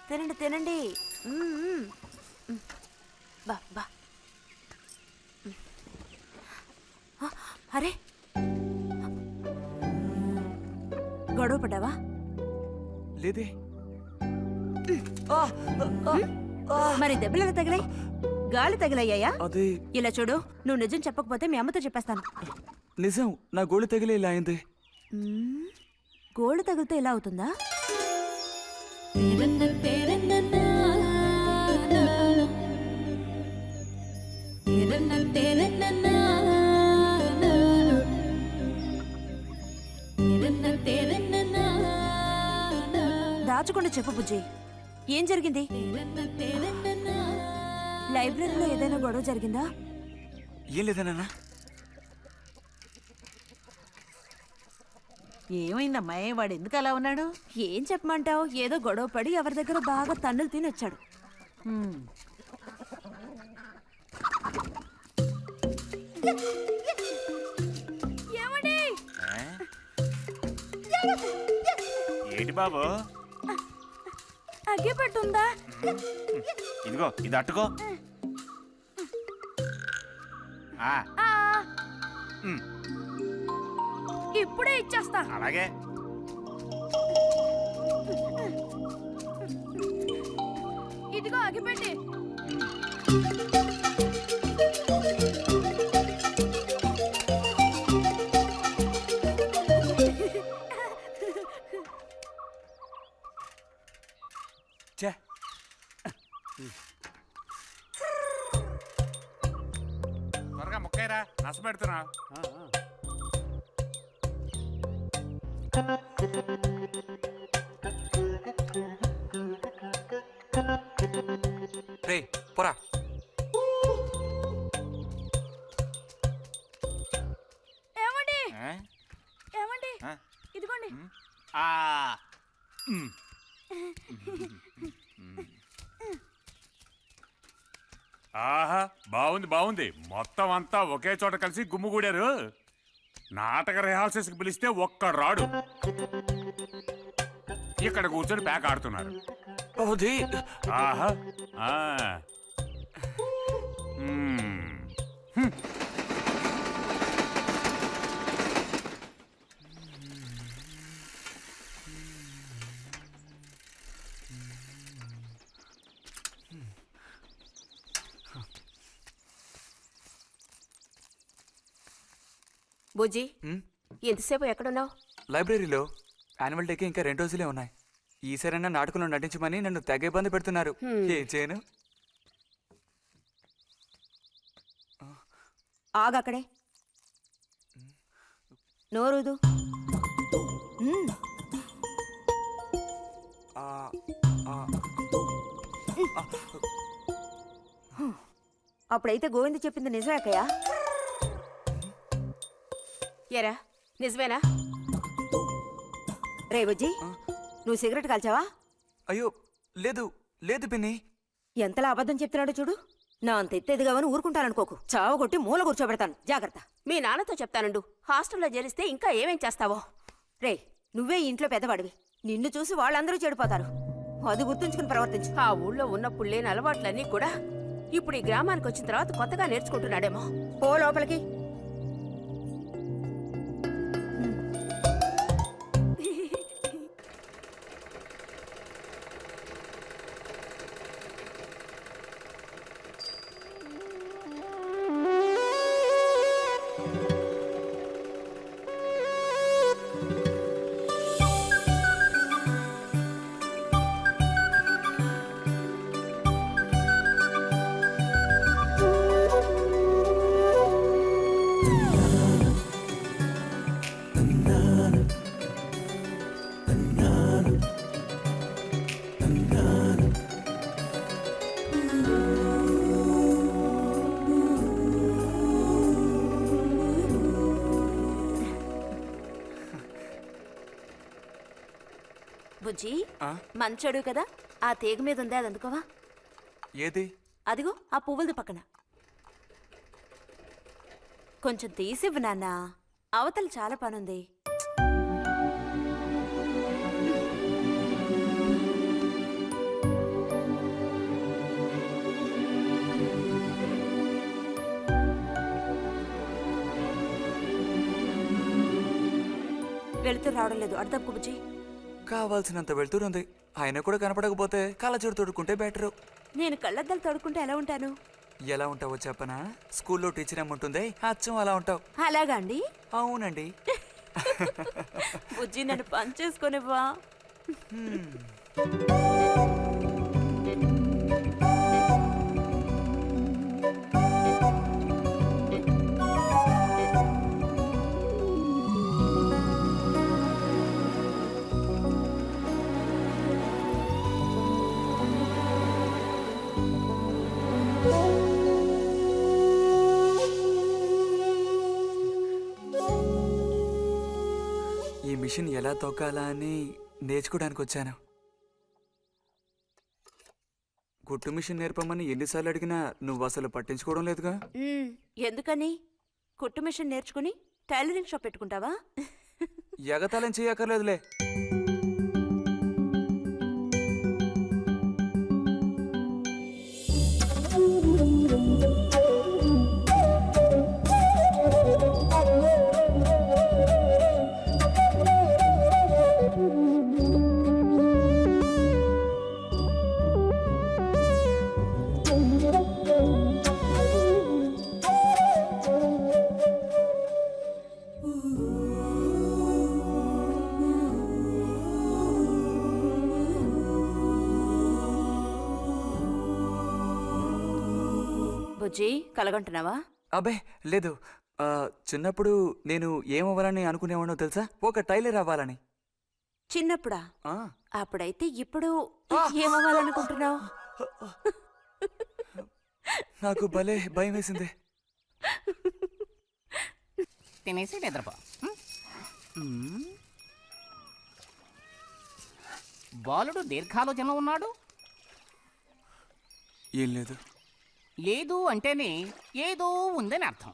తినండి తినండి. బా బా. అరే గొడవ పడ్డావా? లేదే. మరి దెబ్బలు తగిలాయి? గాలి తగిలయ్యాయా? అదే. ఇలా చూడు, నువ్వు నిజం చెప్పకపోతే మీ అమ్మతో చెప్పేస్తాను. నిజం, నా గోళ్ళు తగిలే ఇలా అయింది. గోళ్ళు తగిలితే ఇలా అవుతుందా? దాచకుండా చెప్పు బుజ్జి, ఏం జరిగింది? లైబ్రరీలో ఏదైనా గొడవ జరిగిందా? ఏం లేదన్నా. ఏమైందమ్మా, వాడు ఎందుకు అలా ఉన్నాడు? ఏం చెప్పమంటావు, ఏదో గొడవ పడి ఎవరి దగ్గర బాగా తన్నులు తిని వచ్చాడు. ఏంటి బాబు? అగ్గిపెట్టుందా? ఇదిగో ఇది అట్టుకో. ఇప్పుడే ఇచ్చేస్తా. అలాగే. ఇదిగో అగ్గిపెట్టి. త్వరగా ముక్కైరా, నస పెడుతున్నా. రే పోరా. ఏమండి ఏమండి, ఇదిగోండి. ఆహా, బాగుంది బాగుంది. మొత్తం అంతా ఒకే చోట కలిసి గుమ్ముగూడారు. నాటక రిహార్సల్స్ కి పిలిస్తే ఒక్కడు రాడు. ఇక్కడ కూర్చొని ప్యాక్ ఆడుతున్నారు. ఆహా. బుజ్జి, ఎంతసేపు ఎక్కడున్నావు? లైబ్రరీలో. యాన్యువల్ డేకి ఇంకా 2 రోజులే ఉన్నాయి. ఈసారైనా నాటకంలో నటించమని నన్ను తెగ ఇబ్బంది పెడుతున్నారు. ఏం చేయను? ఆగక్కడే, నోరుదు. అప్పుడైతే గోవింద చెప్పింది నిజమే అక్కయ్యా? ఏరా, నిజమేనా? రే బుజ్జి, నువ్వు సిగరెట్ కాల్చావా? అయ్యో లేదు లేదు పిన్ని. ఎంతలా అబద్ధం చెప్తున్నాడో చూడు. నా అంత ఎత్తేదిగావని ఊరుకుంటాననుకోకు. చావగొట్టి మూల కూర్చోబెడతాను, జాగ్రత్త. మీ నాన్నతో చెప్తానుండు, హాస్టల్లో చేరిస్తే ఇంకా ఏమేం చేస్తావో. రే, నువ్వే ఇంట్లో పెద్దవాడివి, నిన్ను చూసి వాళ్ళందరూ చెడిపోతారు. అది గుర్తుంచుకుని ప్రవర్తించు. ఆ ఊళ్ళో ఉన్నప్పుడు లేని అలవాట్లన్నీ కూడా ఇప్పుడు ఈ గ్రామానికి వచ్చిన తర్వాత కొత్తగా నేర్చుకుంటున్నాడేమో. పో లోపలికి. బుజ్జి, మంచోడు కదా, ఆ తీగ మీద ఉందే అది అందుకోవా? ఏది? అదిగో ఆ పువ్వులది పక్కన. కొంచెం తీసివ్వు నాన్న, అవతల చాలా పనుంది. వెళుతూ రావడం లేదు అర్థం బుజ్జి. కావాల్సినంత వెళ్తురుంది. ఆయన కూడా కనపడకపోతే కళ్ళజోడు తొడుక్కుంటే బెటరు. నేను కళ్ళద్దాలు తోడుకుంటే ఎలా ఉంటాను? ఎలా ఉంటావో చెప్పనా? స్కూల్లో టీచర్ ఏముంటుంది, అచ్చం అలా ఉంటావు. అలాగా అండి? అవునండి. బుజ్జి నన్ను పని చేసుకునివ్వా. ఈ మిషన్ ఎలా తొక్కాలా అని నేర్చుకోవడానికి వచ్చాను. కుట్టు మిషన్ నేర్పమని ఎన్నిసార్లు అడిగినా నువ్వు అసలు పట్టించుకోవడం లేదుగా. ఎందుకని? కుట్టు మిషన్ నేర్చుకుని టైలరింగ్ షాప్ పెట్టుకుంటావా? ఎగతాళం చేయక్కర్లేదులే. బుజ్జి కలగంటున్నావా? అబ్బే లేదు. చిన్నప్పుడు నేను ఏమవ్వాలని అనుకునేవాడో తెలుసా? ఒక టైలర్ అవ్వాలని. చిన్నప్పుడా? ఆ, అప్పుడైతే ఇప్పుడు ఏమవ్వాలనుకుంటున్నావు? నాకు భలే భయం వేసింది. తినేసి నిద్రపో. బాలుడు దీర్ఘాలోచనలో ఉన్నాడు. ఏం లేదు. లేదు అంటేనే ఏదో ఉందని అర్థం.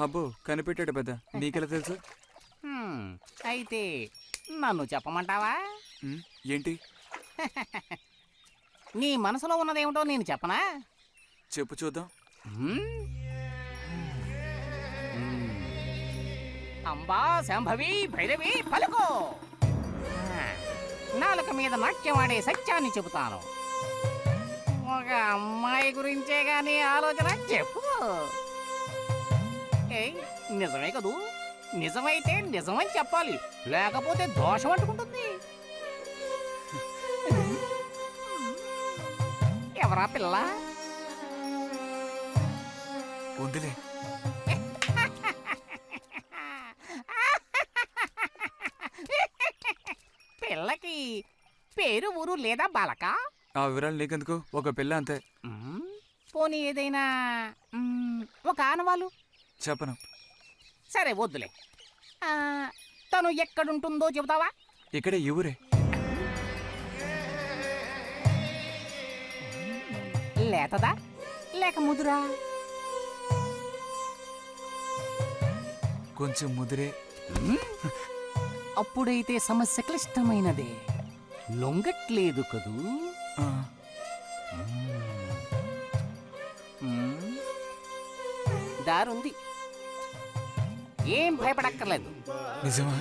అబ్బో కనిపెట్టాడు పెద్ద. నీకెలా తెలుసు? అయితే నన్ను చెప్పమంటావా? ఏంటి? నీ మనసులో ఉన్నదేమిటో నేను చెప్పనా? చెప్పు చూద్దాం. అంబా శాంభవి భైరవి పలుకో. నాలుక మీద నాట్యమాడే సత్యాన్ని చెబుతాను. ఒక అమ్మాయి గురించే గాని ఆలోచన చెప్పు. ఏయ్ నిజమే కదూ? నిజమైతే నిజమని చెప్పాలి, లేకపోతే దోషం అంటుకుంటుంది. ఎవరా పిల్ల? ఉందిలే. పిల్లకి పేరు ఊరు లేదా బాలక? ఆ వివరాలు నీకెందుకు? ఒక పిల్ల అంతే. పోనీ ఏదైనా ఒక ఆనవాలు? చెప్పను. సరే వద్దులే. తను ఎక్కడుంటుందో చెబుతావా? ఇక్కడే ఈ ఊరే. లేతదా లేక ముదురా? కొంచెం ముదిరే. అప్పుడైతే సమస్య క్లిష్టమైనదే. లొంగట్లేదు కదూ? ఆ, దారుంది, ఏం భయపడక్కర్లేదు. నిజమా?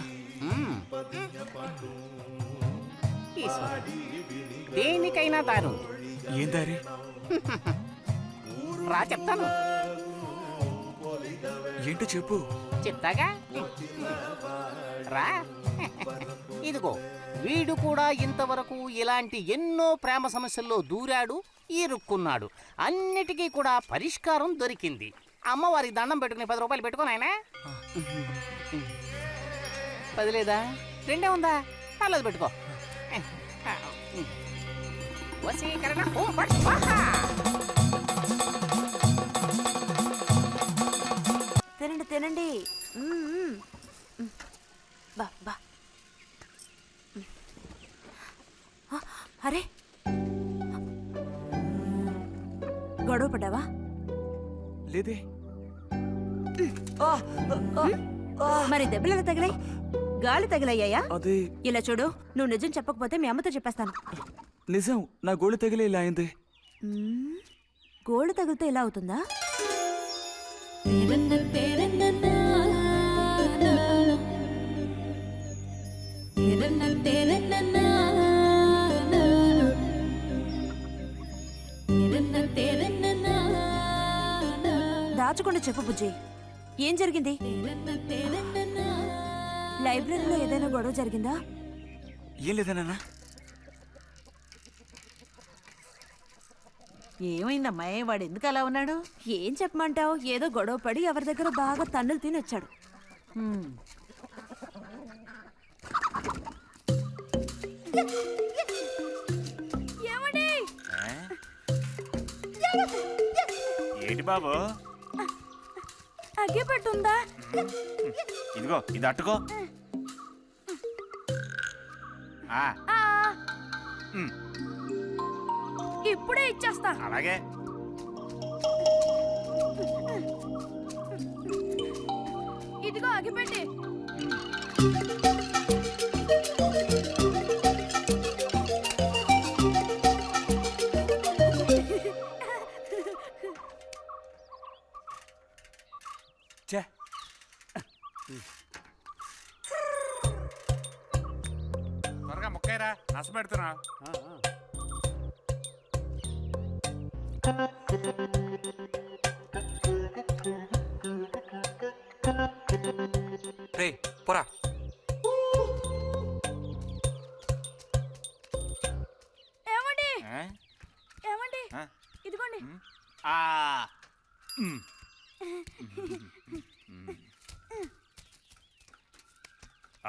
ఈశ్వరుడు, దేనికైనా దారుంది. ఏం దారి? రా చెప్తాను. ఏంటో చెప్పు. చెప్తాగా రా. ఇదిగో వీడు కూడా ఇంతవరకు ఇలాంటి ఎన్నో ప్రేమ సమస్యల్లో దూరాడు, ఇరుక్కున్నాడు. అన్నిటికీ కూడా పరిష్కారం దొరికింది. అమ్మవారికి దండం పెట్టుకుని 10 రూపాయలు పెట్టుకో నాయనా. 10 లేదా? 2 ఉందా? పర్లేదు పెట్టుకో. వశీకరణ ఓం ఫట్ స్వాహ. తినండి తినండి. బా బా. అరే గొడవ పడ్డావా? లేదే. మరి దెబ్బలు తగిలాయి? గాలి తగిలయ్యాయా? అది ఇలా చూడు, నువ్వు నిజం చెప్పకపోతే మీ అమ్మతో చెప్పేస్తాను. నిజం. నా గోళ్ళు తగిలే ఇలా అయింది. గోళ్ళు తగిలితే ఇలా అవుతుందా? దాచకుండా చెప్పు బుజ్జి. ఏం జరిగింది? లైబ్రరీలో ఏదైనా గొడవ జరిగిందా? ఏం లేదన్నా. ఏమైందమ్మా వాడు ఎందుకు అలా ఉన్నాడు? ఏం చెప్పమంటావు? ఏదో గొడవ పడి ఎవరి దగ్గర బాగా తన్నులు తిని వచ్చాడు. హ్మ్. ఏంటి బాబు? అగ్గిపెట్టుందా? ఇదిగో ఇది అట్టుకో. ఆ, ఇప్పుడే ఇచ్చేస్తా. అలాగే. ఇదిగో అగ్గిపెట్టి. చే త్వరగా ముక్కైరా, నస పెడుతున్నా. రే పోరా. ఏమండి? ఆ? ఏమండి? ఆ? ఇదిగోండి. ఆ. ఉమ్.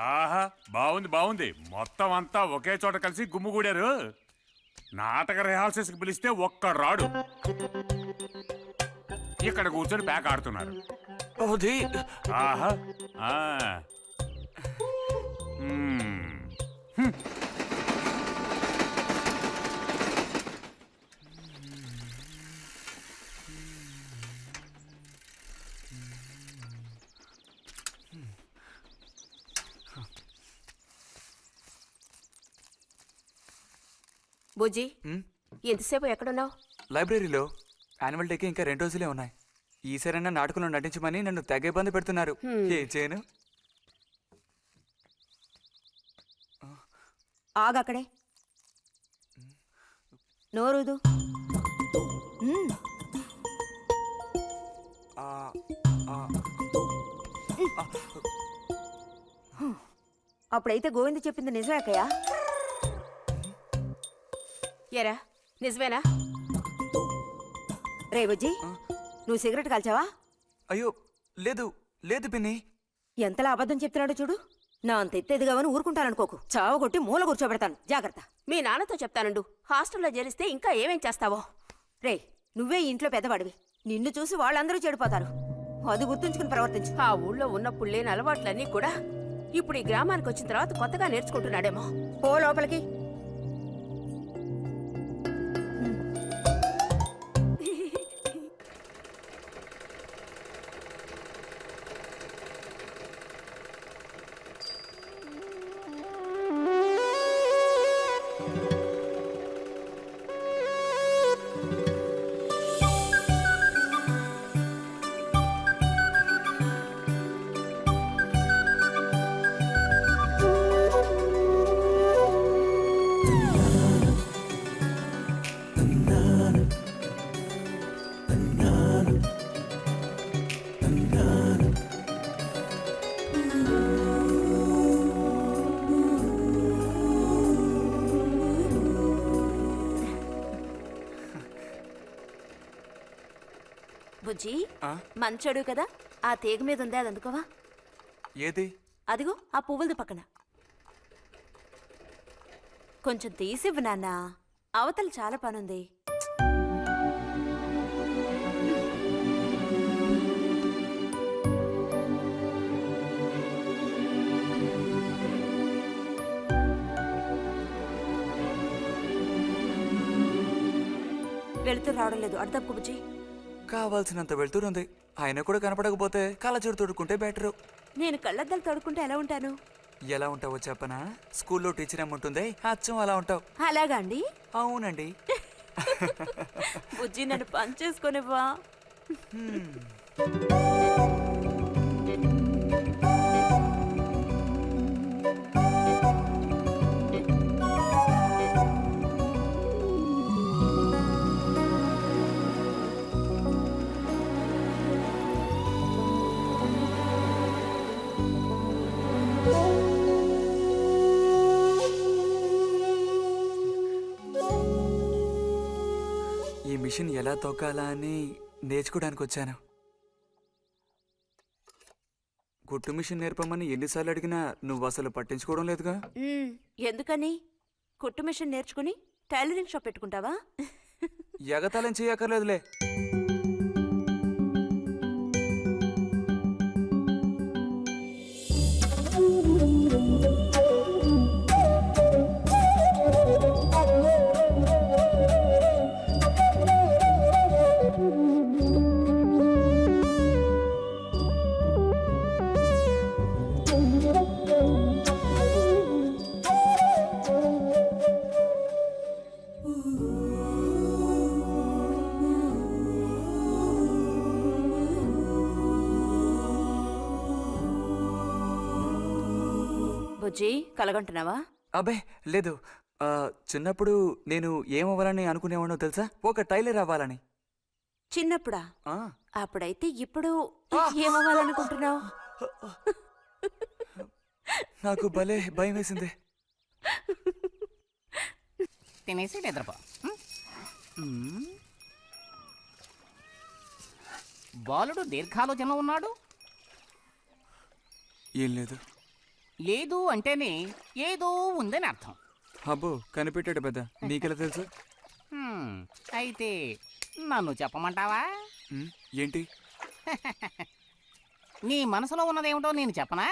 ఆహా, బాగుంది బాగుంది. మొత్తం అంతా ఒకే చోట కలిసి గుమ్ముగూడారు. నాటక రిహార్సల్స్కి పిలిస్తే ఒక్క రాడు. ఇక్కడ కూర్చొని ప్యాక్ ఆడుతున్నారు. ఓది ఆహా. ఆ. మ్మ్. హ్మ్. బుజ్జి, ఉమ్, ఎంతసేపు ఎక్కడున్నావు? లైబ్రరీలో యాన్యువల్ డేకి ఇంకా 2 రోజులే ఉన్నాయి. ఈసారైనా నాటకంలో నటించమని నన్ను తెగ ఇబ్బంది పెడుతున్నారు. ఏం చేయను? ఆగక్కడే. నోరుదు. ఆ, ఆ, అప్పుడైతే గోవింద చెప్పింది నిజమే అక్కయ్యా? ఎరా నిజమేనా? రే బుజ్జి, నువ్వు సిగరెట్ కాల్చావా? అయ్యో లేదు లేదు పిన్ని. ఎంతలా అబద్ధం చెప్తున్నాడో చూడు. నా అంత ఎత్తేదిగావని ఊరుకుంటాననుకోకు. చావగొట్టి మూల కూర్చోబెడతాను. జాగ్రత్త. మీ నాన్నతో చెప్తానుండు. హాస్టల్లో చేరిస్తే ఇంకా ఏమేం చేస్తావో. రే, నువ్వే ఇంట్లో పెద్దవాడివి. నిన్ను చూసి వాళ్ళందరూ చెడిపోతారు. అది గుర్తుంచుకుని ప్రవర్తించు. ఆ ఊళ్ళో ఉన్నప్పుడు లేని అలవాట్లన్నీ కూడా ఇప్పుడు ఈ గ్రామానికి వచ్చిన తర్వాత కొత్తగా నేర్చుకుంటున్నాడేమో. పో లోపలికి. బుజ్జి, మంచోడు కదా, ఆ తీగ మీద ఉంది, అది అందుకోవా? ఏది? అదిగో ఆ పువ్వులది పక్కన. కొంచెం తీసివ్వు నాన్న, అవతల చాలా పనుంది. వెళుతూ రావడం లేదు, అర్థం బుజ్జి. కావాల్సినంత వెళ్తురుంది. ఆయన కూడా కనపడకపోతే కళ్ళజోడు తొడుక్కుంటే బెటరు. నేను కళ్ళద్దాలు తడుకుంటే ఎలా ఉంటాను? ఎలా ఉంటావో చెప్పనా? స్కూల్లో టీచర్ ఏముంటుంది, అచ్చం అలా ఉంటావు. అలాగా అండి? అవునండి. బుజ్జి, నన్ను పని చేసుకునివ్వా? మిషన్ ఎలా తొక్కాలా అని నేర్చుకోవడానికి వచ్చాను. కుట్టు మిషన్ నేర్పమని ఎన్నిసార్లు అడిగినా నువ్వు అసలు పట్టించుకోవడం లేదుగా. ఎందుకని? కుట్టు మిషన్ నేర్చుకుని టైలరింగ్ షాప్ పెట్టుకుంటావా? ఎగతాళం చేయక్కర్లేదులే. బుజ్జి కలగంటున్నావా? అబ్బే లేదు. చిన్నప్పుడు నేను ఏమవ్వాలని అనుకునేవాడో తెలుసా? ఒక టైలర్ అవ్వాలని. చిన్నప్పుడా? ఆ, అప్పుడైతే ఇప్పుడు ఏమవ్వాలనుకుంటున్నావు? నాకు భలే భయం వేసింది. తినేసి నిద్రపో. బాలుడు దీర్ఘాలోచనలో ఉన్నాడు. ఏం లేదు. లేదు అంటేనే ఏదో ఉందని అర్థం. అబ్బో కనిపెట్టాడు పెద్ద. నీకెలా తెలుసు? అయితే నన్ను చెప్పమంటావా? ఏంటి? నీ మనసులో ఉన్నదేమిటో నేను చెప్పనా?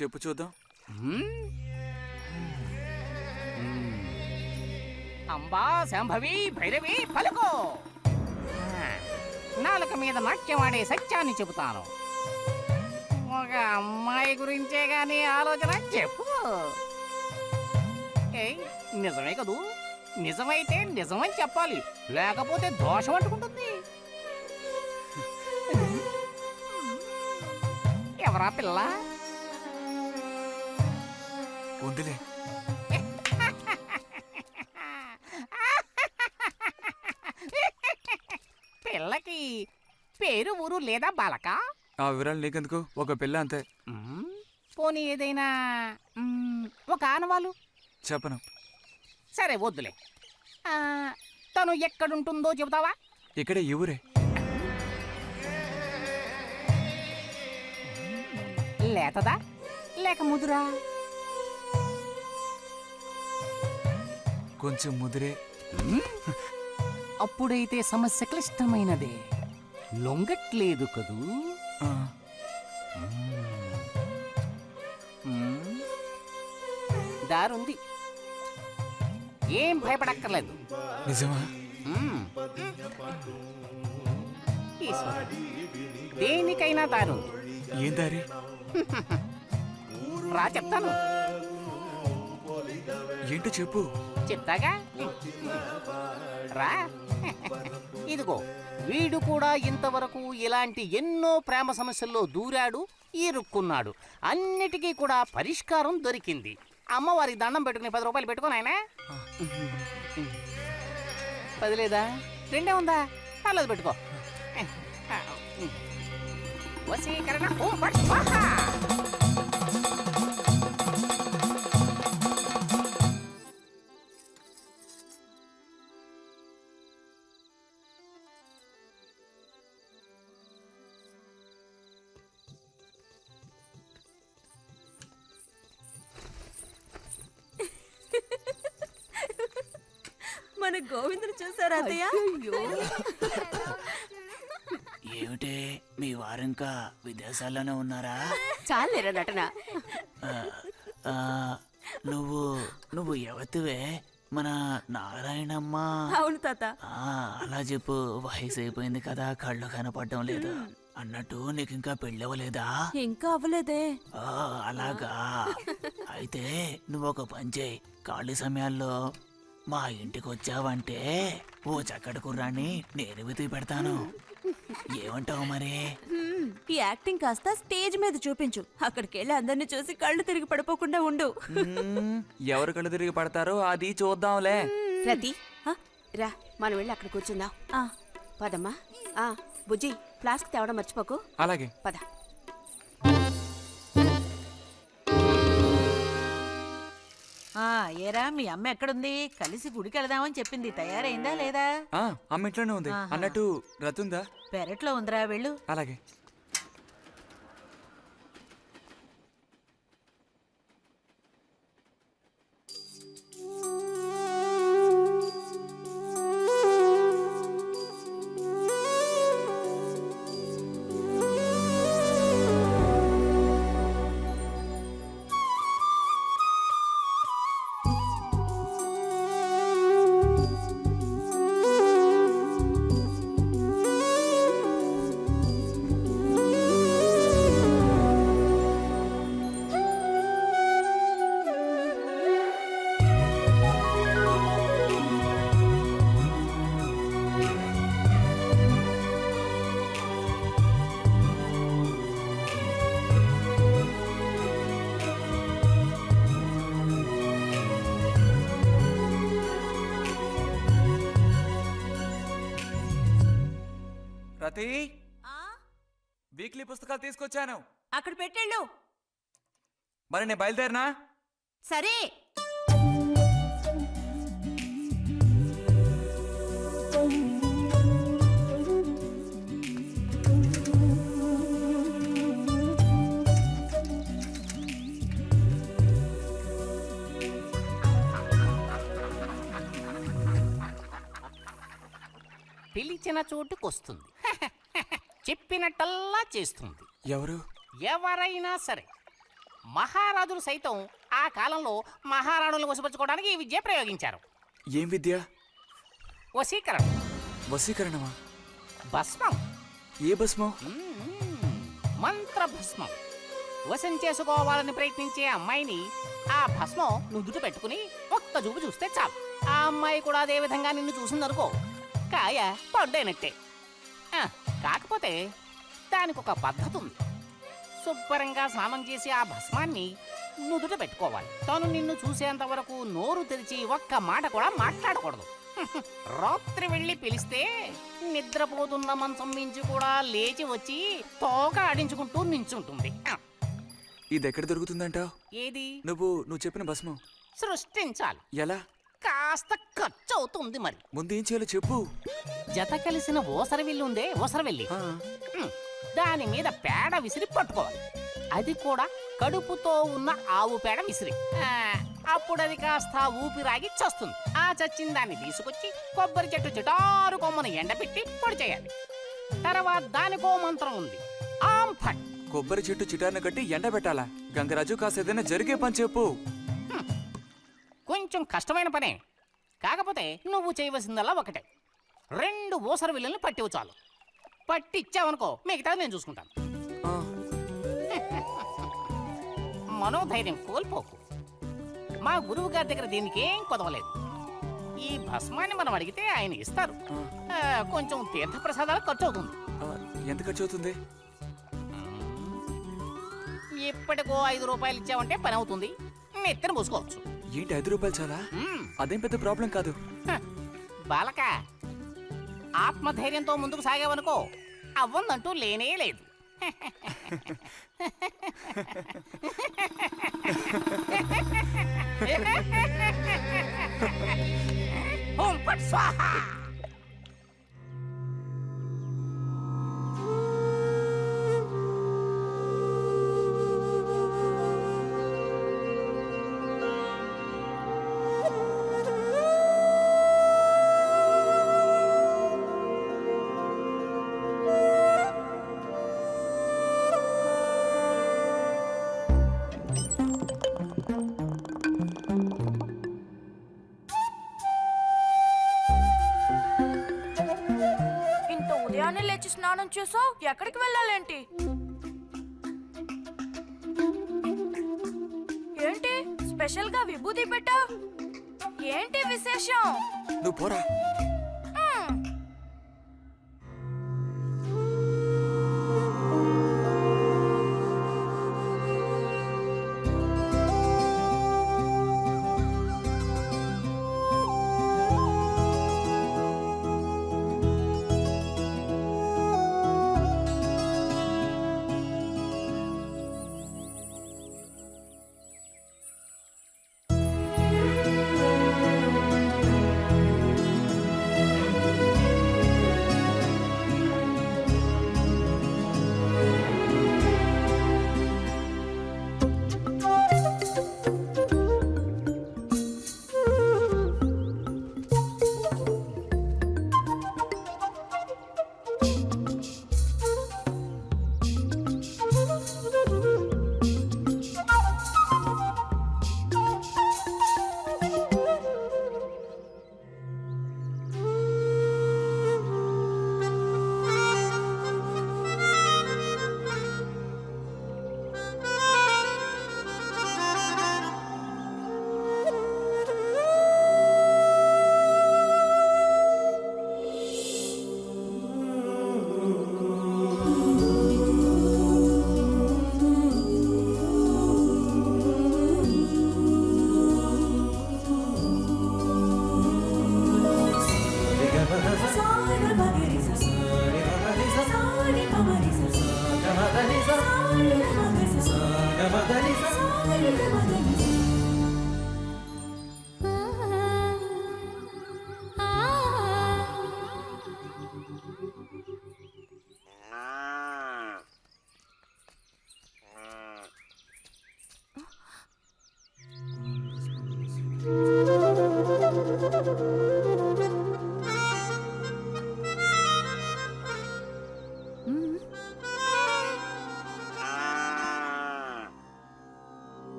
చెప్పు చూద్దాం. అంబా శాంభవి భైరవి పలుకో. నాలుక మీద నాట్యమాడే సత్యాన్ని చెబుతాను. ఒక అమ్మాయి గురించే గాని ఆలోచన చెప్పు. ఏయ్, నిజమే కదూ? నిజమైతే నిజమని చెప్పాలి, లేకపోతే దోషం అంటుకుంటుంది. ఎవరా పిల్ల? ఉందిలే. పిల్లకి పేరు ఊరు లేదా బాలక? ఆ వివరాలు నీకెందుకు? ఒక పిల్ల అంతే. పోనీ ఏదైనా ఒక ఆనవాలు? చెప్పను. సరే వద్దులే. తను ఎక్కడుంటుందో చెబుతావా? ఇక్కడే ఈ ఊరే. లేతదా లేక ముదురా? కొంచెం ముదిరే. అప్పుడైతే సమస్య క్లిష్టమైనదే. లొంగట్లేదు కదూ? ఆ, దారుంది, ఏం భయపడక్కర్లేదు. నిజమా? ఈశ్వరుడు, దేనికైనా దారుంది. ఏం దారి? రా చెప్తాను. ఏంటో చెప్పు. చెప్తాగా, రా. ఇదిగో, వీడు కూడా ఇంతవరకు ఇలాంటి ఎన్నో ప్రేమ సమస్యల్లో దూరాడు, ఇరుక్కున్నాడు. అన్నిటికీ కూడా పరిష్కారం దొరికింది. అమ్మవారికి దండం పెట్టుకుని 10 రూపాయలు పెట్టుకోనాయనా. 10 లేదా? 2 ఉందా? పర్లేదు పెట్టుకో. వశీకరణ ఓం ఫట్ స్వాహా. మన గోవిందుని చూసారా అత్తయ్య? ఏమిటే మీ వారింకా విదేశాల్లోనే ఉన్నారా? చాలేరా నటన. ఆ, నువ్వు నువ్వు ఎవతివే? మన నారాయణమ్మ? అవును తాత. అలా చెప్పు. వయసు అయిపోయింది కదా, కళ్ళు కనపడడం లేదు. అన్నట్టు నీకు ఇంకా పెళ్ళవలేదా? ఇంకా అవ్వలేదే. అలాగా. అయితే నువ్వు ఒక పని చేయి. ఖాళీ సమయాల్లో మా ఇంటికి వచ్చావంటే ఓ చక్కటి కుర్రాన్ని నేను వెతికి పెడతాను. ఏమంటావు మరి? ఈ యాక్టింగ్ కాస్త స్టేజ్ మీద చూపించు. అక్కడికి వెళ్ళి అందరిని చూసి కళ్ళు తిరిగి పడిపోకుండా ఉండు. ఎవరు కళ్ళు తిరిగి పడతారో అది చూద్దాంలే. రతి, రా మనం వెళ్ళి అక్కడ కూర్చుందాం. పదమ్మా. బుజ్జి, ఫ్లాస్క్ తేవడం మర్చిపోకు. అలాగే. పద. ఆ ఏరా మీ అమ్మ ఎక్కడుంది? కలిసి గుడికి వెళదామని చెప్పింది. తయారైందా లేదా? అమ్మ ఇంట్లోనే ఉంది. ఆహా. అన్నట్టు రతుందా? పెరట్లో ఉందిరా, వెళ్ళు. అలాగే. రతి, వీక్లీ పుస్తకాలు తీసుకొచ్చాను. అక్కడ పెట్టేళ్ళు. మరి నేను బయలుదేరినా? సరే. పిలిచిన చోటుకొస్తుంది. చెప్పినట్టల్లా చేస్తుంది. ఎవరు? ఎవరైనా సరే. మహారాజులు సైతం ఆ కాలంలో మహారాణులను వశపరచుకోవడానికి ఈ విద్య ప్రయోగించారు. ఏం విద్య? వశీకరణ. వశీకరణమా? భస్మం. ఏ భస్మం? మంత్రభస్మం. వశం చేసుకోవాలని ప్రయత్నించే అమ్మాయిని ఆ భస్మం నుదుట పెట్టుకుని ఒక్క చూపు చూస్తే చాలు. ఆ అమ్మాయి కూడా అదే విధంగా నిన్ను చూసిందనుకో, కాయ పడ్డైనట్టే. కాకపోతే దానికి ఒక పద్ధతి ఉంది. శుభ్రంగా స్నానం చేసి ఆ భస్మాన్ని నుదుట పెట్టుకోవాలి. తను నిన్ను చూసేంత వరకు నోరు తెరిచి ఒక్క మాట కూడా మాట్లాడకూడదు. రాత్రి వెళ్ళి పిలిస్తే నిద్రపోతున్న మంచం మించి కూడా లేచి వచ్చి తోక ఆడించుకుంటూ నించుంటుంది. ఇది ఎక్కడ దొరుకుతుందంటావు? ఏది? నువ్వు చెప్పిన భస్మం సృష్టించాలి. ఎలా? కాస్త ఖర్చు అవుతుంది మరి. ముందు ఏం చేయాలో చెప్పు. జత కలిసిన ఓసరవెల్లి ఉందే, ఓసరవెల్లి, దాని మీద పేడ విసిరి పట్టుకోవాలి. అది కూడా కడుపుతో ఉన్న ఆవు పేడ విసిరి. అప్పుడు అది కాస్త ఊపిరాగి చస్తుంది. ఆ చచ్చిన దాన్ని తీసుకొచ్చి కొబ్బరి చెట్టు చిటారు కొమ్మను ఎండబెట్టి పొడి చేయాలి. తర్వాత దానికో మంత్రం ఉంది, ఆం ఫట్. కొబ్బరి చెట్టు చిటార్ను కట్టి ఎండబెట్టాలా? గంగరాజు కాసేదైనా జరిగే పని చెప్పు. కొంచెం కష్టమైన పనే. కాకపోతే నువ్వు చేయవలసిందల్లా ఒకటే, 2 ఊసర విల్లుల్ని పట్టివు చాలు. పట్టిచ్చావనుకో మిగతాది నేను చూసుకుంటాను. మనోధైర్యం కోల్పోకు. మా గురువు గారి దగ్గర దీనికి ఏం కొదవలేదు. ఈ భస్మాన్ని మనం అడిగితే ఆయన ఇస్తారు. కొంచెం తీర్థ ప్రసాదాలు ఖర్చు అవుతుంది. ఎంత ఖర్చు అవుతుంది? ఇప్పటికో 5 రూపాయలు ఇచ్చావంటే పని అవుతుంది. నెత్తిన మూసుకోవచ్చు. ఏంటి 5 రూపాయలు చాలా? అదేం పెద్ద ప్రాబ్లం కాదు. బాలక, ఆత్మధైర్యంతో ముందుకు సాగావనుకో అవ్వందంటూ లేనే లేదు. ఓం ఫట్ స్వాహ. ఉదయాన్నే లేచి స్నానం చేసావు, ఎక్కడికి వెళ్ళాలేంటి? ఏంటి స్పెషల్ గా విభూతి పెట్టావు? ఏంటి విశేషం? నువ్వు పోరా.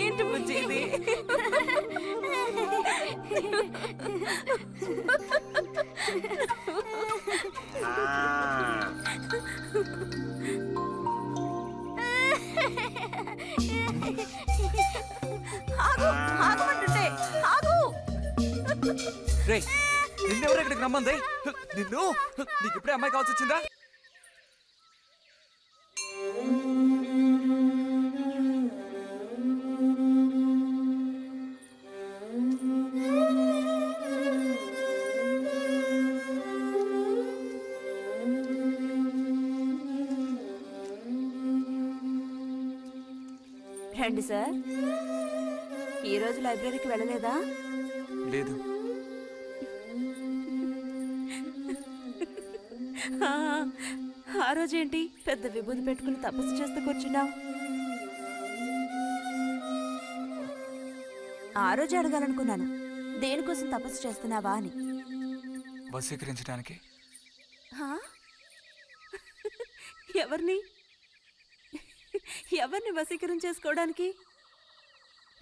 ఏంటి బుజ్జి ఇది? ఆగమంటుంటే ఆగు. రే నిన్నెవరు ఇక్కడికి రమ్మంది? నిన్ను నీకు ఇప్పుడే అమ్మాయి కావాల్సి వచ్చిందా? రండి సార్. ఈరోజు లైబ్రరీకి వెళ్ళలేదా? లేదు. ఆ రోజేంటి పెద్ద విభూతి పెట్టుకుని తపస్సు చేస్తూ కూర్చున్నావు? ఆ రోజు అడగాలనుకున్నాను, దేనికోసం తపస్సు చేస్తున్నావా అని. వశీకరించడానికి. ఎవరిని ఎవరిని వశీకరణ చేసుకోవడానికి?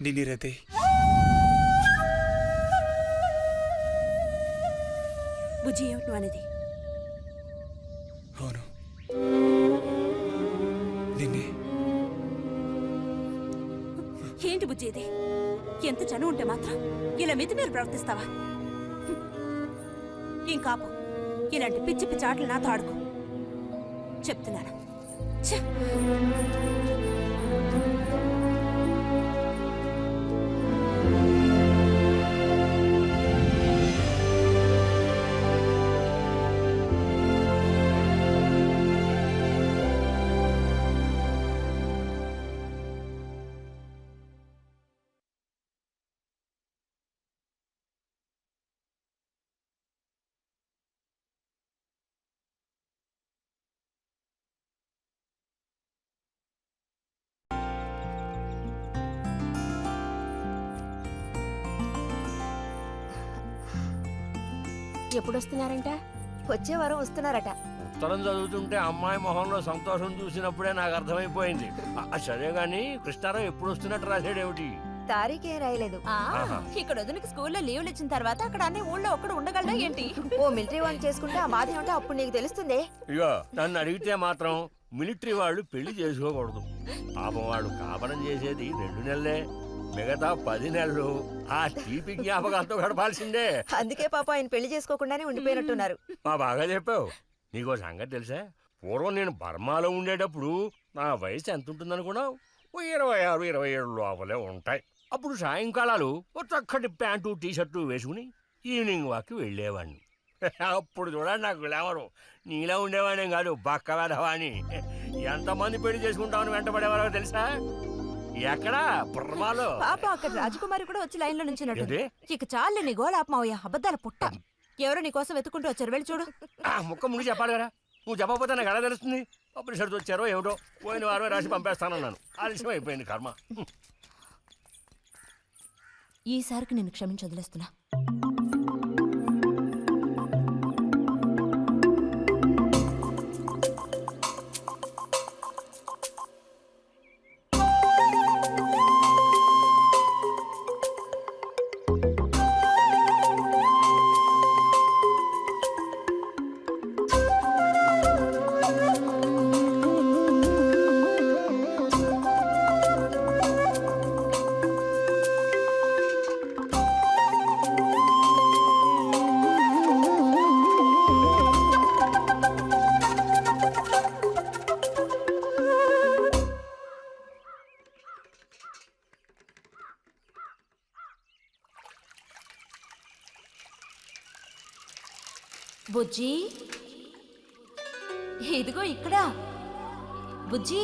నిన్ని రతే. బుజ్జి ఏమిటి అనేది? అవును నిన్నే. ఏంటి బుజ్జి ఇది? ఎంత చనువు ఉంటే మాత్రం ఇలా మితిమీరి ప్రవర్తిస్తావా? ఇంకాపు ఇలాంటి పిచ్చి పిచ్చి ఆటలు నాతో ఆడుకో చెప్తున్నాను. ఛే! ఎప్పుడొస్తున్నారంట? వచ్చే వారం వస్తున్నారట. ఉత్తరం చదువుతుంటే అమ్మాయి మొహంలో సంతోషం చూసినప్పుడే నాకు అర్థమైపోయింది. సరే గాని కృష్ణారావు ఎప్పుడు వస్తున్నట్టు రాశాడేమిటి? తారీఖే రాయలేదు. ఇక్కడ వదినకి స్కూల్లో లీవ్లు ఇచ్చిన తర్వాత అక్కడ అన్ని ఊళ్ళో ఒక్కడు ఉండగలడా ఏంటి? ఓ మిలిటరీ వాళ్ళు చేసుకుంటే ఆ బాధ ఏమిటో అప్పుడు నీకు తెలుస్తుంది. ఇగో నన్ను అడిగితే మాత్రం మిలిటరీ వాళ్ళు పెళ్లి చేసుకోకూడదు. పాపం వాడు కాపరం చేసేది 2 నెలలే, మిగతా 10 నెలలు ఆ తీపి జ్ఞాపకాలతో గడపాల్సిందే. అందుకే పాప ఆయన పెళ్లి చేసుకోకుండానే ఉండిపోయినట్టున్నారు. బాగా చెప్పావు. నీకో సంగతి తెలుసా? పూర్వం నేను బర్మాలో ఉండేటప్పుడు నా వయసు ఎంత ఉంటుందనుకున్నావు? 26, 27 లోపలే ఉంటాయి. అప్పుడు సాయంకాలాలు ఒక చక్కటి ప్యాంటు టీషర్టు వేసుకుని ఈవినింగ్ వాక్కి వెళ్ళేవాడిని. అప్పుడు చూడండి నాకు గ్లామరు. నీలా ఉండేవాడిని కాదు, బక్క వేధవాణి. ఎంతమంది పెళ్లి చేసుకుంటామని వెంటబడేవారో తెలుసా? ఎక్కడా? బర్మాలో. పాప అక్కడ రాజకుమారి కూడా వచ్చి లైన్ లో నుంచున్నట్టు. ఏంటి? ఇక చాలే నీ గోలాపమావయ్య, అబద్ధాల పుట్ట. ఎవరో నీ కోసం వెతుకుంటూ వచ్చారు, వెళ్ళి చూడు. ముక్క ముందు చెప్పాలి కదా. నువ్వు చెప్పకపోతే నాకు ఎలా తెలుస్తుంది? పబ్లిషర్స్ వచ్చారో ఏమిటో, పోయిన వారమే రాసి పంపేస్తానన్నాను. ఆలస్యం అయిపోయింది కర్మ. ఈసారికి నేను క్షమించి వదిలేస్తున్నా. బుజ్జి ఇదిగో ఇక్కడ బుజ్జి.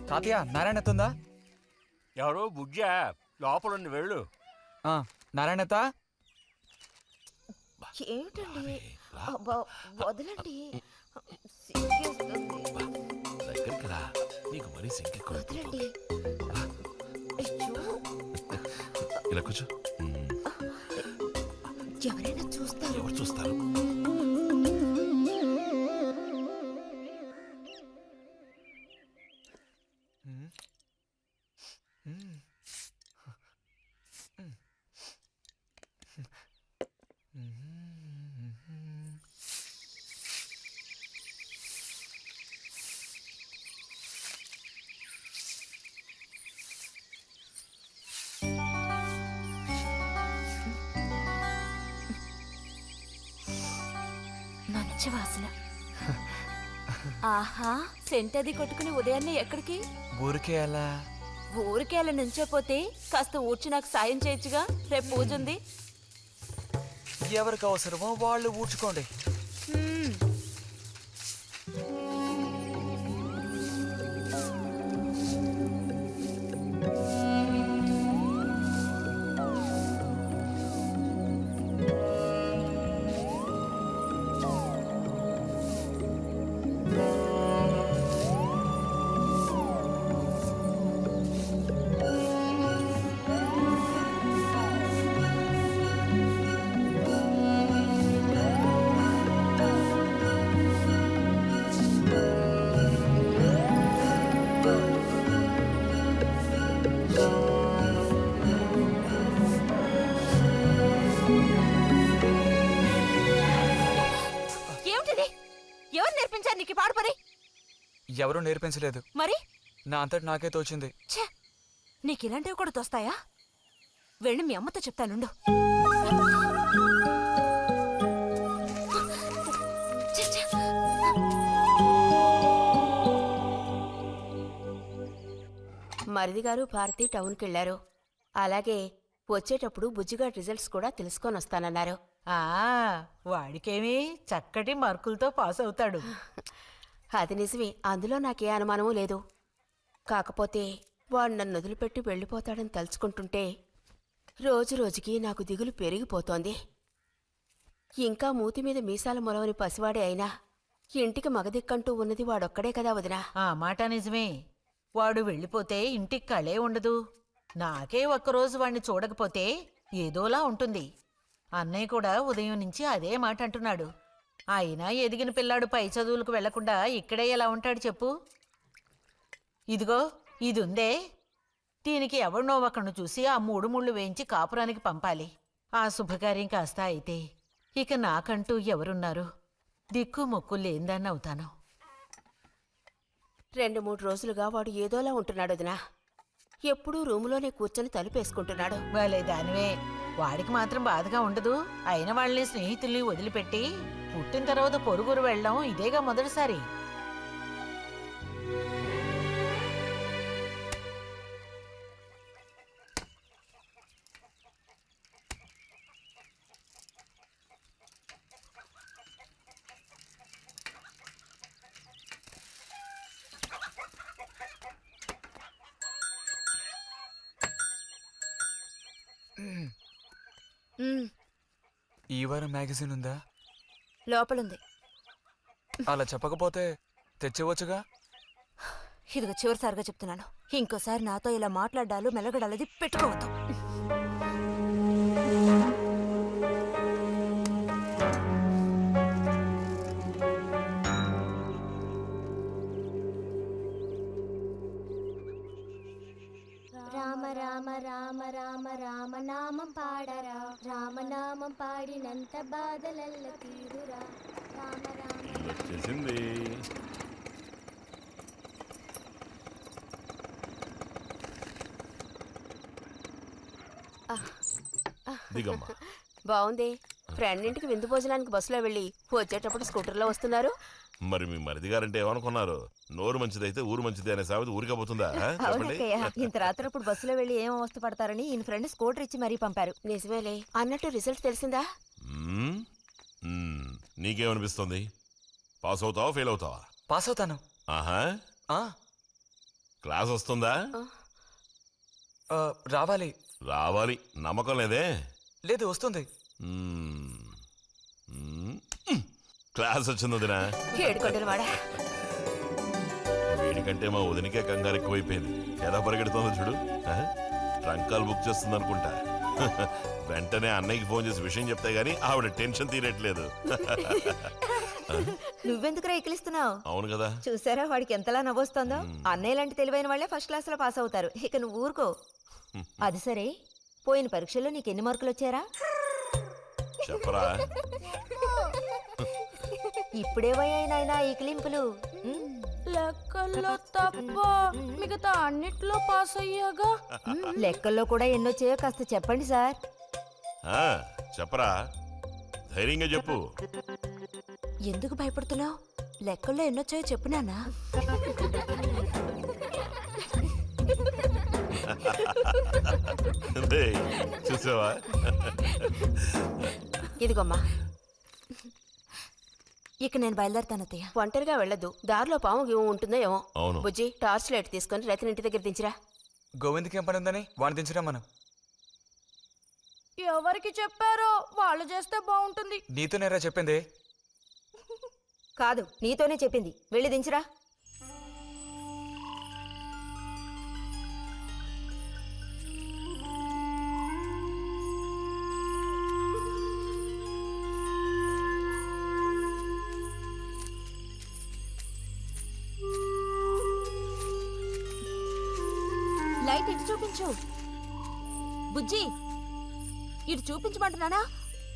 తాతయ్య నారాయణతుందా? ఎవరు బుజ్జా? లోపల ఉంది, వెళ్ళు. నారాయణత ఏమిటండి వదలండి. దగ్గరికి రా, నీకు మరీ సింకెక్కువ. వదలండి. ఇలా కూర్చో. ఎవరైనా చూస్తారు. ఎవరు చూస్తారు? మంచి వాసన. ఆహా, సెంట్ అది కొట్టుకుని ఉదయాన్నే ఎక్కడికి? ఊరికే అలా. ఊరికే అలా నుంచోపోతే కాస్త ఊడ్చి నాకు సాయం చేయొచ్చుగా, రేపు పూజ ఉంది. ఎవరికి అవసరమో వాళ్ళు ఊడ్చుకోండి. ఎవరూ నేర్పించలేదు, మరి నా అంతటి నాకే తోచింది. నీకు ఇలాంటివి కూడా తోస్తాయా? వెళ్ళి మీ అమ్మతో చెప్తానుండు. మరిది గారు భారతి టౌన్కి వెళ్లారు. అలాగే వచ్చేటప్పుడు బుజ్జిగా రిజల్ట్స్ కూడా తెలుసుకొని వస్తానన్నారు. వాడికేమీ చక్కటి మార్కులతో పాస్ అవుతాడు. అది నిజమే, అందులో నాకే అనుమానమూ లేదు. కాకపోతే వాడు నన్ను వదిలిపెట్టి వెళ్ళిపోతాడని తలుచుకుంటుంటే రోజు రోజుకి నాకు దిగులు పెరిగిపోతోంది. ఇంకా మూతి మీద మీసాల మొలవని పసివాడే అయినా ఇంటికి మగదిక్కంటూ ఉన్నది వాడొక్కడే కదా వదినా. ఆ మాట నిజమే. వాడు వెళ్ళిపోతే ఇంటికి కళే ఉండదు. నాకే ఒక్కరోజు వాణ్ణి చూడకపోతే ఏదోలా ఉంటుంది. అన్నయ్య కూడా ఉదయం నుంచి అదే మాట అంటున్నాడు. అయినా ఎదిగిన పిల్లాడు పై చదువులకు వెళ్లకుండా ఇక్కడే ఎలా ఉంటాడు చెప్పు? ఇదిగో ఇదుందే, దీనికి ఎవరినో ఒకరిని చూసి ఆ 3 ముళ్ళు వేయించి కాపురానికి పంపాలి. ఆ శుభకార్యం కాస్త అయితే ఇక నాకంటూ ఎవరున్నారు? దిక్కు మొక్కు లేందాన్ని అవుతాను. 2-3 రోజులుగా వాడు ఏదోలా ఉంటున్నాడు వదినా. ఎప్పుడూ రూములోనే కూర్చొని తలుపేసుకుంటున్నాడు. వాలే దానివే, వాడికి మాత్రం బాధగా ఉండదు. అయిన వాళ్ళని స్నేహితుల్ని వదిలిపెట్టి పుట్టిన తర్వాత పొరుగురు వెళ్ళడం ఇదేగా మొదటిసారి. ఈ వారం మ్యాగజైన్ ఉందా? లోపలుంది. అలా చెప్పకపోతే తెచ్చేవచ్చుగా. ఇదిగో చివరిసారిగా చెప్తున్నాను, ఇంకోసారి నాతో ఇలా మాట్లాడాలు మెలగడాలది పెట్టుకోవద్దు. రామ రామ రామ రామ రామనామం పాడరా, రామనామం పాడినంత బాధలల్ల తీరురా. రామ రామ వచ్చేసింది. దిగమ్మా. బాగుంది. ఫ్రెండ్ ఇంటికి విందు భోజనానికి బస్సులో వెళ్ళి వచ్చేటప్పుడు స్కూటర్లో వస్తున్నారు. మరి మీ మరిది గారంటే ఏమనుకున్నారు? నోరు మంచిదైతే ఊరు మంచిది అనే సామెత ఊరికపోతుందా? చెప్పండి. ఇంత రాత్రప్పుడు బస్సులో వెళ్ళి ఏం అవస్థ పడతారని ఈయన ఫ్రెండ్ స్కూటర్ ఇచ్చి మరీ పంపారు. నిజమేలే. అన్నట్టు రిజల్ట్ తెలిసిందా? మ్మ్. మ్మ్. నీకేమనిపిస్తుంది? పాస్ అవుతావా ఫెయిల్ అవుతావా? పాస్ అవుతాను. ఆహా. ఆ, క్లాస్ వస్తుందా? రావాలి. రావాలి. నమ్మకం లేదే? లేదు, వస్తుంది. మ్మ్. మ్మ్. క్లాస్ వచ్చింది వదినా. ఏడుకొండలవాడా. వీడికంటే మా వదినికే కంగారు ఎక్కువైపోయింది. ఎలా పరిగెడుతుందో చూడు. ట్రంకాలు బుక్ చేస్తుంది అనుకుంటా. వెంటనే అన్నయ్యకి ఫోన్ చేసి విషయం చెప్తే గానీ ఆవిడ టెన్షన్ తీరట్లేదు. నువ్వెందుకు రైకిలిస్తున్నావు? అవును కదా. చూసారా వాడికి ఎంతలా నవ్వొస్తుందో. అన్నయ్య లాంటి తెలివైన వాళ్ళే ఫస్ట్ క్లాస్ లో పాస్ అవుతారు. ఇక నువ్వు ఊరుకో. అది సరే, పోయిన పరీక్షల్లో నీకు ఎన్ని మార్కులు వచ్చారా? చెప్పరా. ఇప్పుడేవయ్యాయినా ఈ క్లింపులు? లెక్కల్లో తప్ప మిగతా అన్నిట్లో పాస్ అయ్యాగా. లెక్కల్లో కూడా ఎన్నొచ్చాయో కాస్త చెప్పండి సార్. ఆ, చెప్పరా. ధైర్యంగా చెప్పు. ఎందుకు భయపడుతున్నావు? లెక్కల్లో ఎన్నొచ్చాయో చెప్పు నాన్నా. చూసావా? ఇదిగోమ్మా. ఇక నేను బయలుదేరుతాను అత్తయ్య. ఒంటరిగా వెళ్ళదు. దారిలో పాము గీము ఉంటుందో ఏమో. అవును. బుజ్జి, టార్చ్ లైట్ తీసుకొని రతిని ఇంటి దగ్గర దించిరా. గోవింద్కి ఏం పని ఉందని వాడిని దించరా మనం? ఎవరికి చెప్పారో వాళ్ళు చేస్తే బాగుంటుంది. నీతో నేరా చెప్పింది. కాదు, నీతోనే చెప్పింది. వెళ్ళి దించిరా. లైట్ ఇటు చూపించు. బుజ్జి, ఇటు చూపించమంటున్నానా?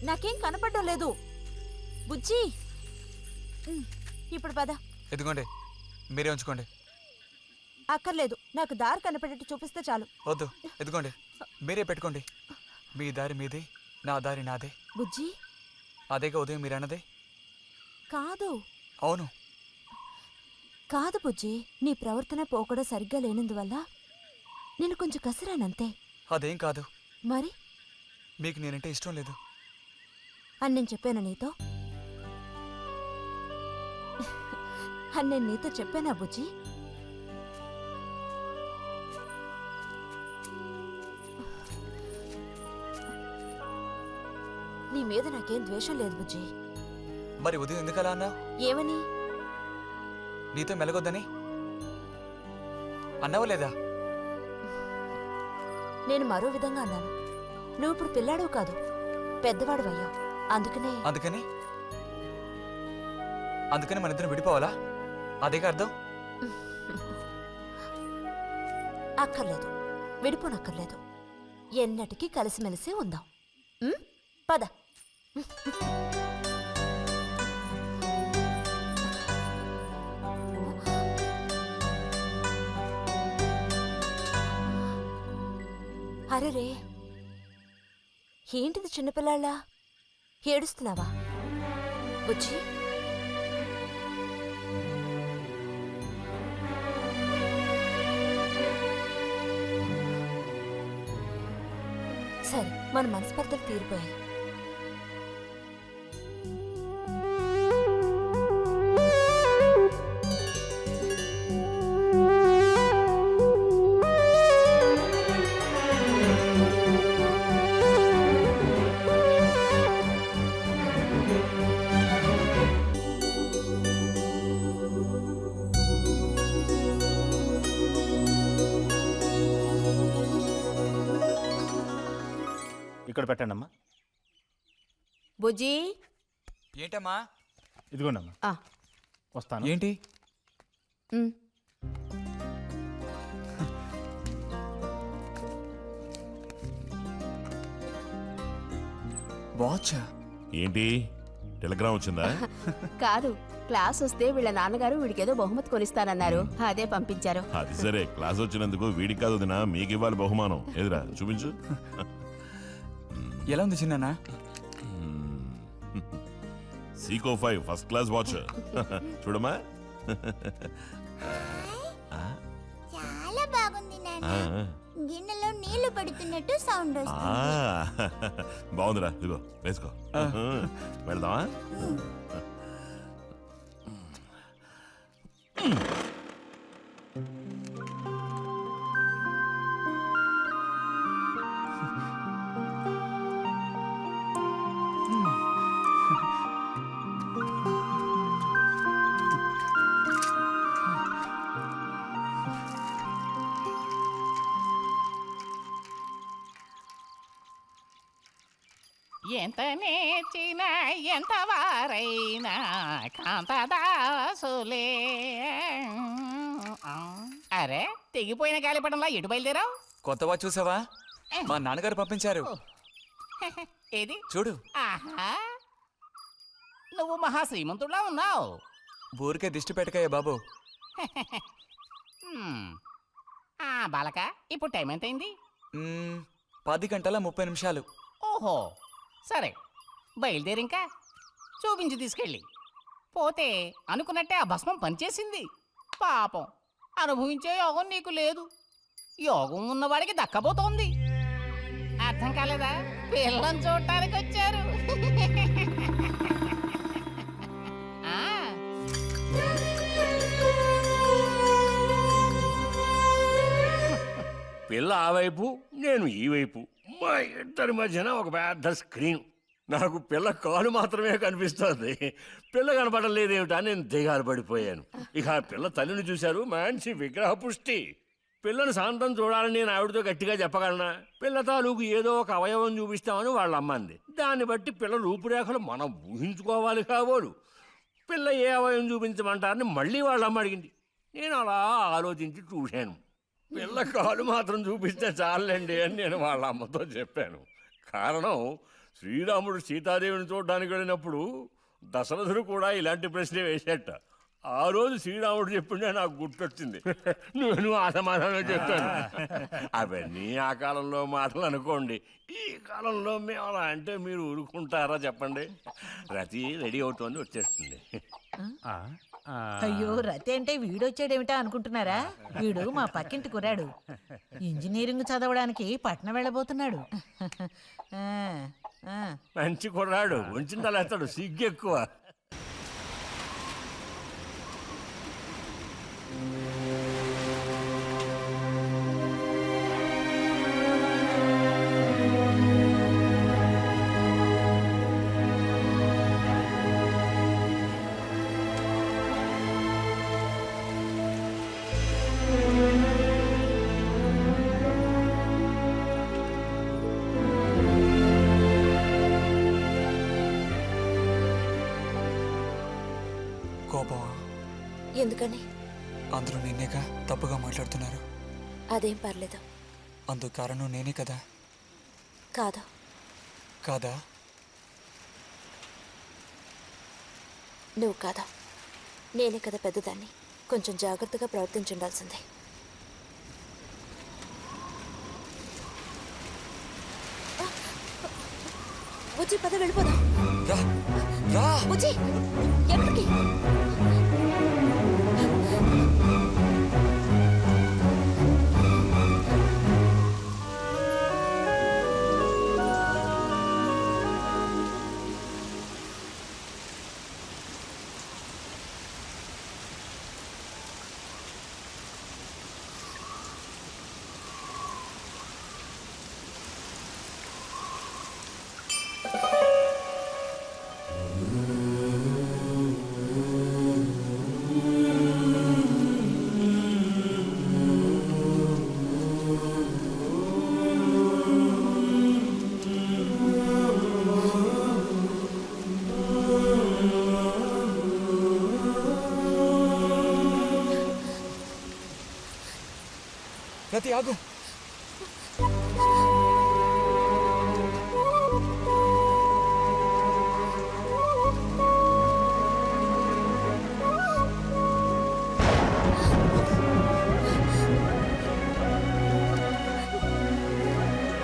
నాకేం కనపడడం లేదు. బుజ్జి, ఇప్పుడు పద. ఎదుగోండి, మీరే ఉంచుకోండి. అక్కర్లేదు, నాకు దారి కనపడేట్టు చూపిస్తే చాలు. వద్దు, ఎదుగోండి, మీరే పెట్టుకోండి. మీ దారి మీదే, నా దారి నాదే. బుజ్జి, అదేగా ఉదయం మీరు అన్నదే. కాదు. అవును. కాదు బుజ్జి, నీ ప్రవర్తన పోకడ సరిగ్గా లేనందువల్ల నేను కొంచెం కసిరానంతే. అదేం కాదు. మరి మీకు నేనంటే ఇష్టం లేదు అని నేను చెప్పాను నీతో? అని నేను నీతో చెప్పానా బుజ్జి? నీ మీద నాకేం ద్వేషం లేదు బుజ్జి. మరి ఉదయం ఎందుకలా అన్నావు? ఏమని? నీతో మెలగొద్దని అన్నావా లేదా? నేను మరో విధంగా అన్నాను. నువ్వు ఇప్పుడు పిల్లాడు కాదు, పెద్దవాడు అయ్యావు. అందుకనే అందుకని మన ఇద్దరం విడిపోవాలా? అదేగా అర్థం? అక్కర్లేదు, విడిపోనక్కర్లేదు. ఎన్నటికీ కలిసిమెలిసి ఉందాం. పద. అరే, ఏంటిది చిన్నపిల్లాళ్ళ ఏడుస్తున్నావా బుజ్జి? సరే, మన మనస్పర్ధలు తీరిపోయాయి. ఇక్కడ పెట్టండి అమ్మా. బుజ్జి ఏంటమ్మా? ఇదిగోండి అమ్మా. ఆ. వస్తాను. ఏంటి? ఉమ్. వాచ్? ఏంటి టెలిగ్రామ్ వచ్చిందా? కాదు, క్లాస్ వస్తే వీళ్ళ నాన్నగారు వీడికేదో బహుమతి కొనిస్తానన్నారు, అదే పంపించారు. అది సరే, క్లాస్ వచ్చినందుకు వీడికి కాదు వదినా, మీకు ఇవ్వాలి బహుమానం. ఎదురా చూపించు. ఎలా ఉంది చిన్న? Seeko 5 first class watch. చూడమ్మా. చాలా బాగుంది నాన్న. గిన్నెలో నీళ్లు పడుతున్నట్టు సౌండ్ వస్తుంది. బాగుందిరా, ఇదిగో వేసుకో. వెళ్దామా? ఎంత నేర్చిన ఎంత వారైనా కాంతదాసులే. అరే, తెగిపోయిన గాలిపటంలా ఎటు బయలుదేరావు? కొత్త వాచ్ చూసావా? మా నాన్నగారు పంపించారు. ఏది చూడు. ఆహా, నువ్వు మహా శ్రీమంతుడులా ఉన్నావు. ఊరికే దిష్టి పెట్టకయ్యా బాబు. బాలక, ఇప్పుడు టైం ఎంతైంది? 10:30 ఓహో, సరే బయలుదేరి. ఇంకా చూపించి తీసుకెళ్ళి. పోతే అనుకున్నట్టే ఆ భస్మం పనిచేసింది. పాపం, అనుభవించే యోగం నీకు లేదు. యోగం ఉన్నవాడికి దక్కబోతోంది. అర్థం కాలేదా? పిల్లని చూడటానికి వచ్చారు. పిల్ల ఆ వైపు, నేను ఈ వైపు, మా ఇద్దరి మధ్యన ఒక పెద్ద స్క్రీన్. నాకు పిల్ల కాలు మాత్రమే కనిపిస్తుంది. పిల్ల కనపడలేదేమిటా నేను దిగాలు పడిపోయాను. ఇక ఆ పిల్ల తల్లిని చూశారు, మంచి విగ్రహ పుష్టి. పిల్లని శాంతం చూడాలని నేను ఆవిడతో గట్టిగా చెప్పగలనా? పిల్ల తాలూకు ఏదో ఒక అవయవం చూపిస్తామని వాళ్ళ అమ్మంది. దాన్ని బట్టి పిల్ల రూపురేఖలు మనం ఊహించుకోవాలి కాబోలు. పిల్ల ఏ అవయవం చూపించమంటారని మళ్ళీ వాళ్ళ అమ్మ అడిగింది. నేను అలా ఆలోచించి చూశాను. పిల్ల కాలు మాత్రం చూపిస్తే చాలండి అని నేను వాళ్ళ అమ్మతో చెప్పాను. కారణం, శ్రీరాముడు సీతాదేవిని చూడడానికి వెళ్ళినప్పుడు దశరథుడు కూడా ఇలాంటి ప్రశ్నే వేసేట. ఆ రోజు శ్రీరాముడు చెప్పిండే నాకు గుర్తొచ్చింది. నేను ఆ సమాధానం చెప్పాను. అవన్నీ ఆ కాలంలో మాటలు అనుకోండి. ఈ కాలంలో మేము అలా అంటే మీరు ఊరుకుంటారా చెప్పండి? రతి రెడీ అవుతోంది, వచ్చేస్తుంది. అయ్యో, రతి అంటే వీడొచ్చాడేమిటా అనుకుంటున్నారా? వీడు మా పక్కింటి కుర్రాడు. ఇంజనీరింగ్ చదవడానికి పట్నం వెళ్ళబోతున్నాడు. మంచి కుర్రాడు, ఉంచిందలేస్తాడు, సిగ్గెక్కువ. కోపమా? ఎందుకని? అందరూ నిన్నేగా తప్పుగా మాట్లాడుతున్నారు. అదేం పర్లేదు. అందుకు కారణం నేనే కదా? కాదు. కాదా? నువ్వు కాదా, నేనే కదా పెద్దదాన్ని. కొంచెం జాగ్రత్తగా ప్రవర్తించుండాల్సిందే. బుజ్జి, పద వెళ్ళిపోదాం. బుజ్జి, ఎక్కడికి? రతి ఆగు.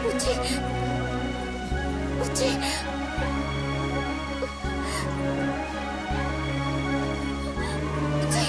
బుజ్జి బుజ్జి బుజ్జి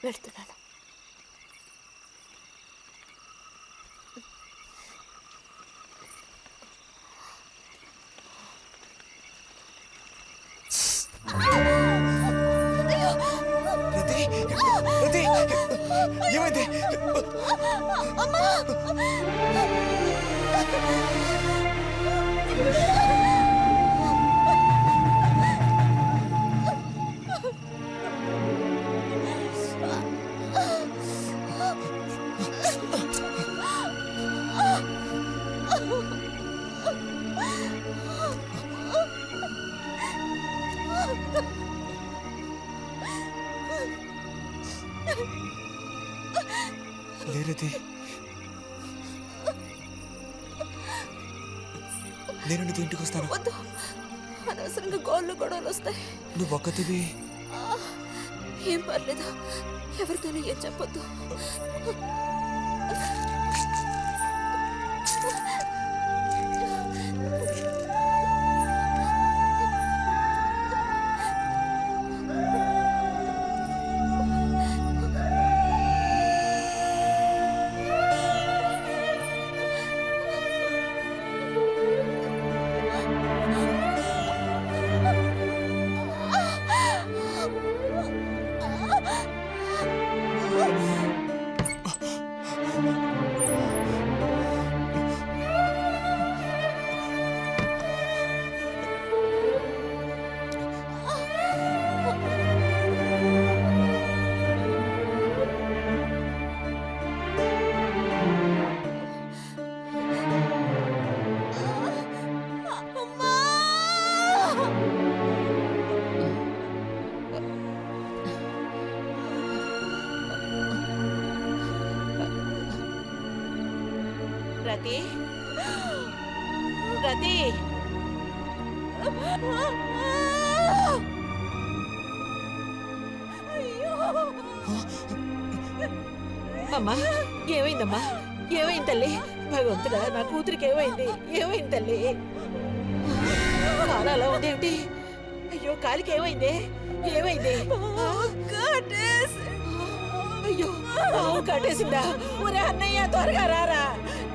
వెళ్తున్నాను. ఏమైంది? లేరది, నేను నీతో ఇంటికి వస్తాను. వద్దు, అనవసరంగా గోళ్ళు గొడవలు వస్తాయి. నువ్వు ఒక్కతివి. ఏం పర్లేదు, ఎవరితోనూ ఏం చెప్పొద్దు. రతి, రతి, అమ్మా ఏమైందమ్మా? ఏమైంది తల్లి? భగవంతుడా, నా కూతురికి ఏమైంది? ఏమైంది తల్లి? కాలు అలా ఉందేమిటి? అయ్యో, కాలికి ఏమైంది? ఏమైంది? అయ్యో, పాము కాటేసిందా? ఒరే అన్నయ్య, త్వరగా రారా,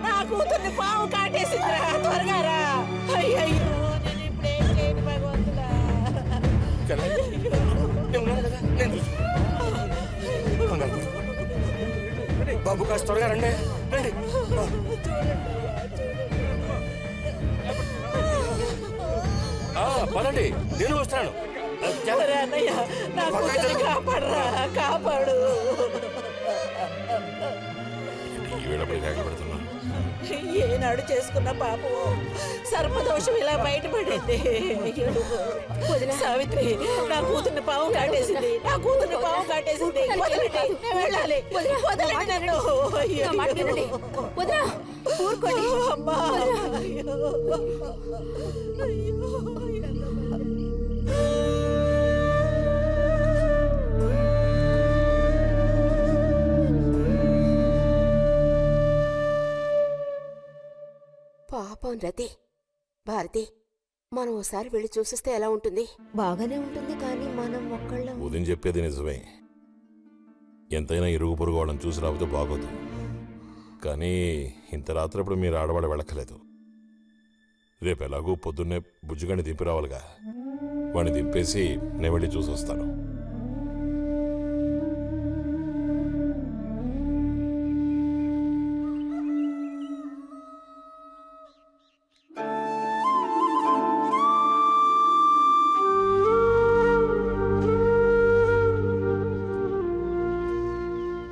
నా కూతుర్ని పాము కాటేసిందిరా, త్వరగా రా. అయ్యో, నేను ఇప్పుడేం చేయను భగవంతుడా. బాబు కాస్త త్వరగా రండి, రండి. పదండి, నేను వస్తాను. ఒరే అన్నయ్య, నా కూతుర్ని కాపాడరా, కాపాడు. ఏనాడు చేసుకున్న పాపం సర్పదోషం ఇలా బయటపడింది. సావిత్రి, నా కూతుర్ని పాము కాటేసింది, నా కూతుర్ని పాము కాటేసింది. వదలండి, నేను వెళ్ళాలి. వదలండి నన్ను. వదరా, ఊరుకోండి. అమ్మా, పాపం రతి. భారతి, మనం ఓసారి వెళ్ళి చూసిస్తే ఎలా ఉంటుంది? బాగానే ఉంటుంది, కానీ మనం ఒక్కళ్ళం. ఉదయం చెప్పేది నిజమే. ఎంతైనా ఇరుగు పొరుగు వాళ్ళని చూసి రాకపోతే బాగోదు. కానీ ఇంత రాత్రప్పుడు మీరు ఆడవాళ్ళు వెళ్ళక్కలేదు. రేపు ఎలాగూ పొద్దున్నే బుజ్జిగాని దింపి రావాలిగా. వాడిని దింపేసి నేను వెళ్ళి చూసి వస్తాను.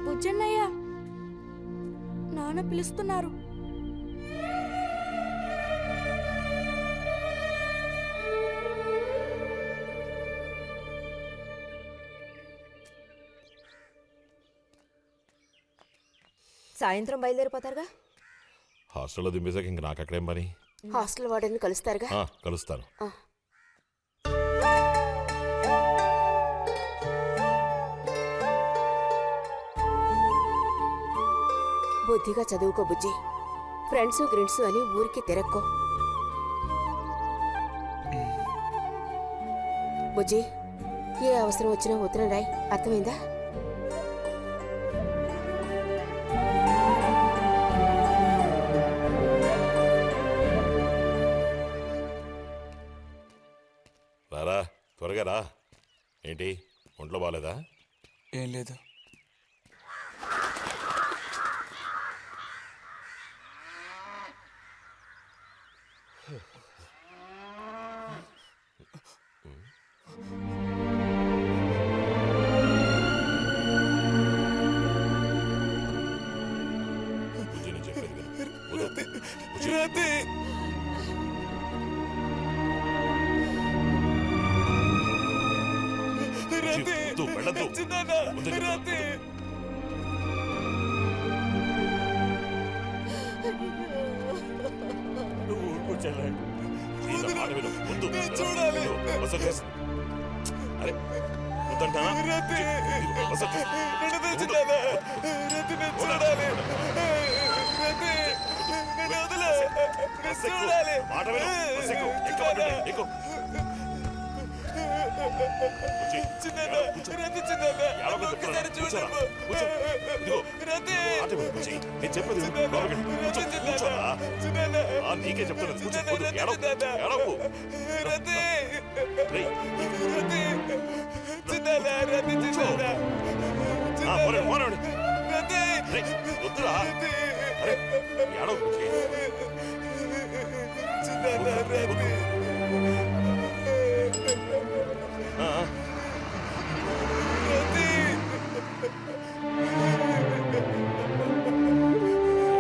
బుజ్జన్నయ్య, నాన్న పిలుస్తున్నారు. సాయంత్రం బయలుదేరిపోతారుగా? హాస్టల్లో దింపేశాక ఇంక నాకు అక్కడేం పని? హాస్టల్ వార్డెన్ కలుస్తారుగా? కలుస్తాను. బుద్ధిగా చదువుకో బుజ్జి. ఫ్రెండ్స్ గ్రిడ్స్ అని ఊరికి తిరక్కో. బుజ్జి, ఏ అవసరం వచ్చినా ఉత్తరం రాయి, అర్థమైందా? త్వరగా రా. ఏంటి ఒంట్లో బాగాలేదా? ఏం లేదు. బుజ్జి, నేను చెప్పేది విను. బుజ్జి. వద్దు, వెళ్ళొద్దు. వద్దు చెప్తున్నా. నువ్వు ఊరుకో చెల్లె. ప్లీజ్ నా మాట విను. వద్దు. ఇదిగో, బస్ వచ్చేసింది. అరే వద్దంటానా? ఇదిగో, బస్ వచ్చేసింది. బస్ ఎక్కు. మాట విను. బస్ ఎక్కు. ఎక్కమంటుంటే ఎక్కు. బుజ్జి, కూర్చో. ఏడవకు చెప్తున్నాను. కూర్చోరా. కూర్చో. ఇదిగో, మాట విను బుజ్జి. నేను చెప్పేది విను. లోపలికి వెళ్ళు. కూర్చో. కూర్చోరా. నీకే చెప్తున్నాను. కూర్చో. వద్దు. ఏడవకు. ఏడవకు. రేయ్. కూర్చో. పోనీ, పోనీ. రేయ్, వద్దురా. అరే ఏడవకు బుజ్జి. వద్దు.